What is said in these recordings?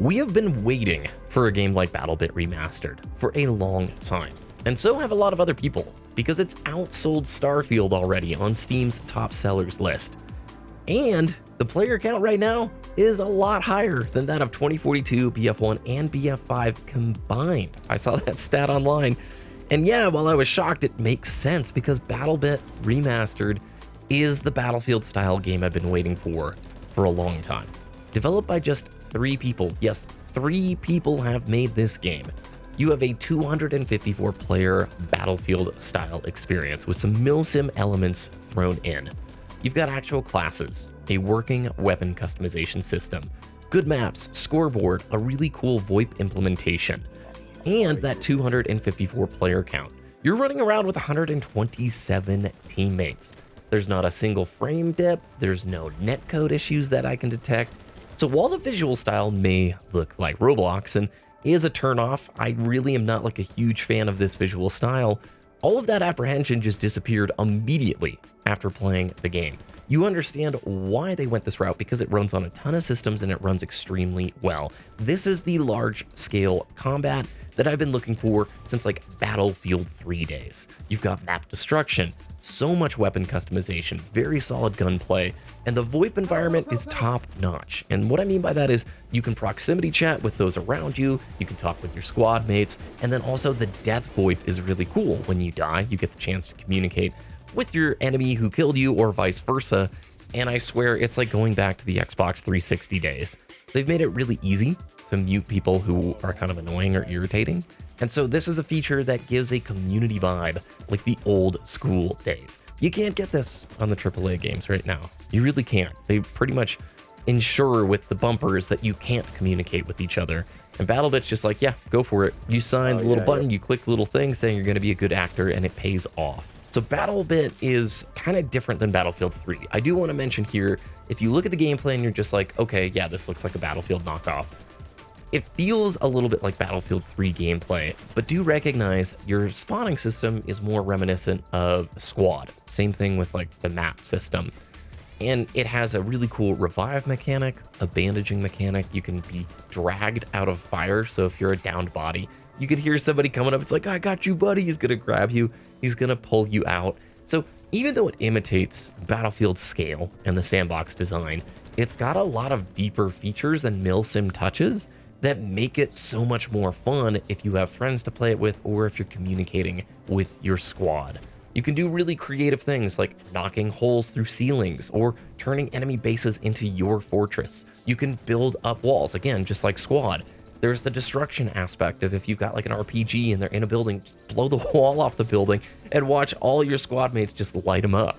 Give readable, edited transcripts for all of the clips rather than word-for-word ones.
We have been waiting for a game like BattleBit Remastered for a long time, and so have a lot of other people, because it's outsold Starfield already on Steam's top sellers list. And the player count right now is a lot higher than that of 2042, BF1, and BF5 combined. I saw that stat online, and yeah, while I was shocked, it makes sense because BattleBit Remastered is the Battlefield-style game I've been waiting for a long time. Developed by just 3 people. Yes, 3 people have made this game. You have a 254-player Battlefield-style experience with some milsim elements thrown in. You've got actual classes, a working weapon customization system, good maps, scoreboard, a really cool VoIP implementation, and that 254-player count. You're running around with 127 teammates. There's not a single frame dip, there's no netcode issues that I can detect. So while the visual style may look like Roblox and is a turnoff, I really am not like a huge fan of this visual style. All of that apprehension just disappeared immediately after playing the game. You understand why they went this route because it runs on a ton of systems and it runs extremely well. This is the large-scale combat that I've been looking for since like Battlefield 3 days. You've got map destruction, so much weapon customization, very solid gunplay, and the VoIP environment is top-notch. And what I mean by that is you can proximity chat with those around you, you can talk with your squad mates, and then also the death VoIP is really cool. When you die, you get the chance to communicate with your enemy who killed you or vice versa, and I swear it's like going back to the Xbox 360 days. They've made it really easy to mute people who are kind of annoying or irritating, and so this is a feature that gives a community vibe like the old school days. You can't get this on the AAA games right now. You really can't. They pretty much ensure with the bumpers that you can't communicate with each other, and BattleBit's just like, yeah, go for it. You sign the little button, you click the little thing saying you're going to be a good actor, and it pays off. So BattleBit is kind of different than Battlefield 3. I do want to mention here, if you look at the gameplay and you're just like, okay, yeah, this looks like a Battlefield knockoff, it feels a little bit like Battlefield 3 gameplay, but do recognize your spawning system is more reminiscent of Squad. Same thing with like the map system. And it has a really cool revive mechanic, a bandaging mechanic. You can be dragged out of fire. So if you're a downed body, you could hear somebody coming up. It's like, I got you, buddy. He's going to grab you. He's going to pull you out. So even though it imitates Battlefield's scale and the sandbox design, it's got a lot of deeper features and milsim touches that make it so much more fun if you have friends to play it with or if you're communicating with your squad. You can do really creative things like knocking holes through ceilings or turning enemy bases into your fortress. You can build up walls, again, just like Squad. There's the destruction aspect of if you've got like an RPG and they're in a building, just blow the wall off the building and watch all your squad mates just light them up.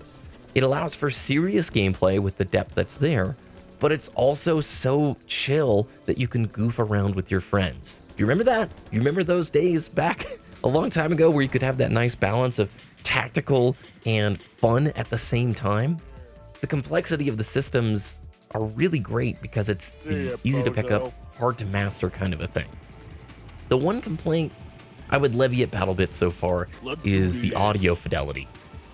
It allows for serious gameplay with the depth that's there, but it's also so chill that you can goof around with your friends. You remember that? You remember those days back a long time ago where you could have that nice balance of tactical and fun at the same time? The complexity of the systems are really great because it's the easy to pick up, hard to master kind of a thing. The one complaint I would levy at BattleBit so far is the audio fidelity.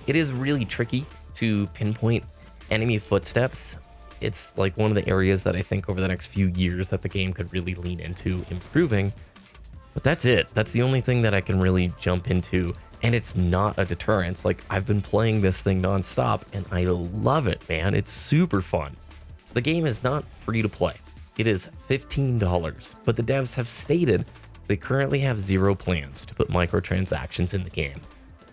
It is really tricky to pinpoint enemy footsteps. It's like one of the areas that I think over the next few years that the game could really lean into improving. But that's it. That's the only thing that I can really jump into. And it's not a deterrent. Like, I've been playing this thing nonstop and I love it, man. It's super fun. The game is not free to play. It is $15, but the devs have stated they currently have 0 plans to put microtransactions in the game.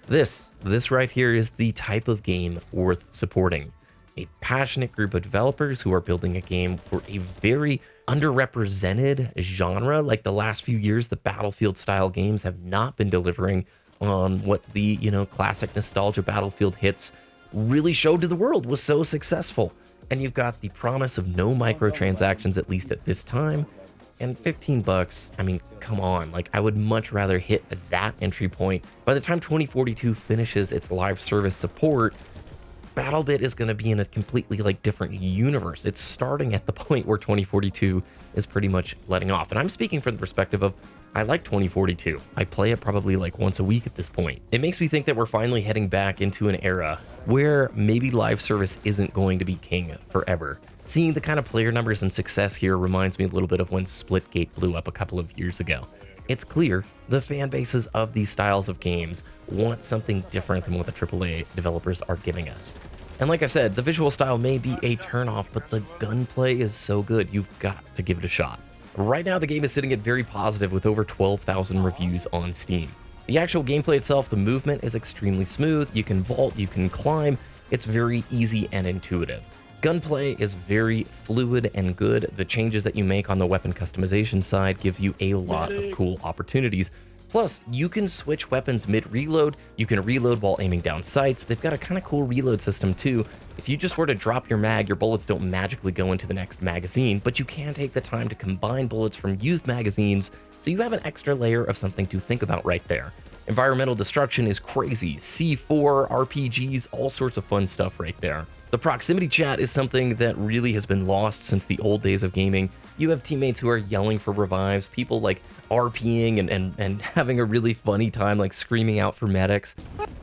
This right here is the type of game worth supporting. A passionate group of developers who are building a game for a very underrepresented genre. Like the last few years, the Battlefield style games have not been delivering on what the, classic nostalgia Battlefield hits really showed to the world was so successful. And you've got the promise of no microtransactions, at least at this time. And $15, I mean, come on. Like, I would much rather hit that entry point. By the time 2042 finishes its live service support, BattleBit is going to be in a completely like different universe. It's starting at the point where 2042 is pretty much letting off. And I'm speaking from the perspective of, I like 2042. I play it probably like once a week at this point. It makes me think that we're finally heading back into an era where maybe live service isn't going to be king forever. Seeing the kind of player numbers and success here reminds me a little bit of when Splitgate blew up a couple of years ago. It's clear the fan bases of these styles of games want something different than what the AAA developers are giving us. And like I said, the visual style may be a turnoff, but the gunplay is so good, you've got to give it a shot. Right now, the game is sitting at very positive with over 12,000 reviews on Steam. The actual gameplay itself, the movement is extremely smooth. You can vault, you can climb. It's very easy and intuitive. Gunplay is very fluid and good. The changes that you make on the weapon customization side give you a lot of cool opportunities. Plus, you can switch weapons mid-reload, you can reload while aiming down sights. They've got a kind of cool reload system too. If you just were to drop your mag, your bullets don't magically go into the next magazine, but you can take the time to combine bullets from used magazines, so you have an extra layer of something to think about right there. Environmental destruction is crazy. C4, RPGs, all sorts of fun stuff right there. The proximity chat is something that really has been lost since the old days of gaming. You have teammates who are yelling for revives, people like RPing and having a really funny time like screaming out for medics.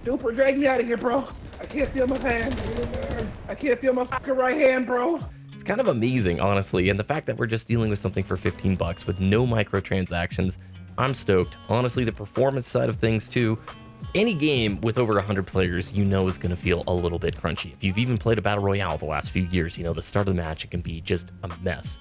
Super, drag me out of here, bro. I can't feel my hand. I can't feel my fucking right hand, bro. It's kind of amazing, honestly, and the fact that we're just dealing with something for 15 bucks with no microtransactions, I'm stoked. Honestly, the performance side of things too, any game with over 100 players, you know is going to feel a little bit crunchy. If you've even played a Battle Royale the last few years, you know the start of the match, it can be just a mess.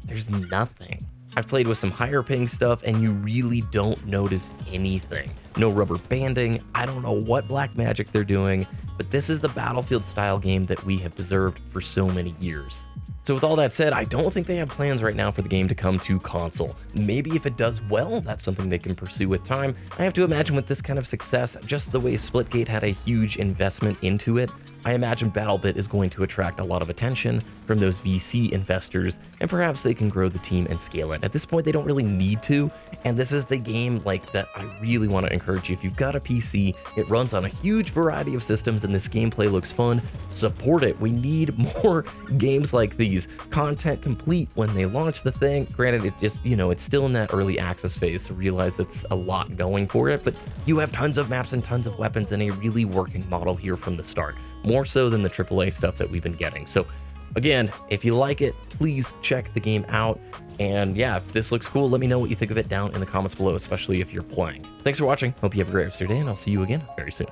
There's nothing. I've played with some higher ping stuff and you really don't notice anything. No rubber banding, I don't know what black magic they're doing, but this is the Battlefield style game that we have deserved for so many years. So with all that said, I don't think they have plans right now for the game to come to console. Maybe if it does well, that's something they can pursue with time. I have to imagine with this kind of success, just the way Splitgate had a huge investment into it, I imagine BattleBit is going to attract a lot of attention from those VC investors, and perhaps they can grow the team and scale it. At this point, they don't really need to, and this is the game like that I really want to encourage you. If you've got a PC, it runs on a huge variety of systems, and this gameplay looks fun, support it. We need more games like these. Content complete when they launch the thing. Granted, it just, you know, it's still in that early access phase, so realize it's a lot going for it, but you have tons of maps and tons of weapons and a really working model here from the start. More so than the AAA stuff that we've been getting. So again, if you like it, please check the game out. And yeah, if this looks cool, let me know what you think of it down in the comments below, especially if you're playing. Thanks for watching. Hope you have a great rest of your day, and I'll see you again very soon.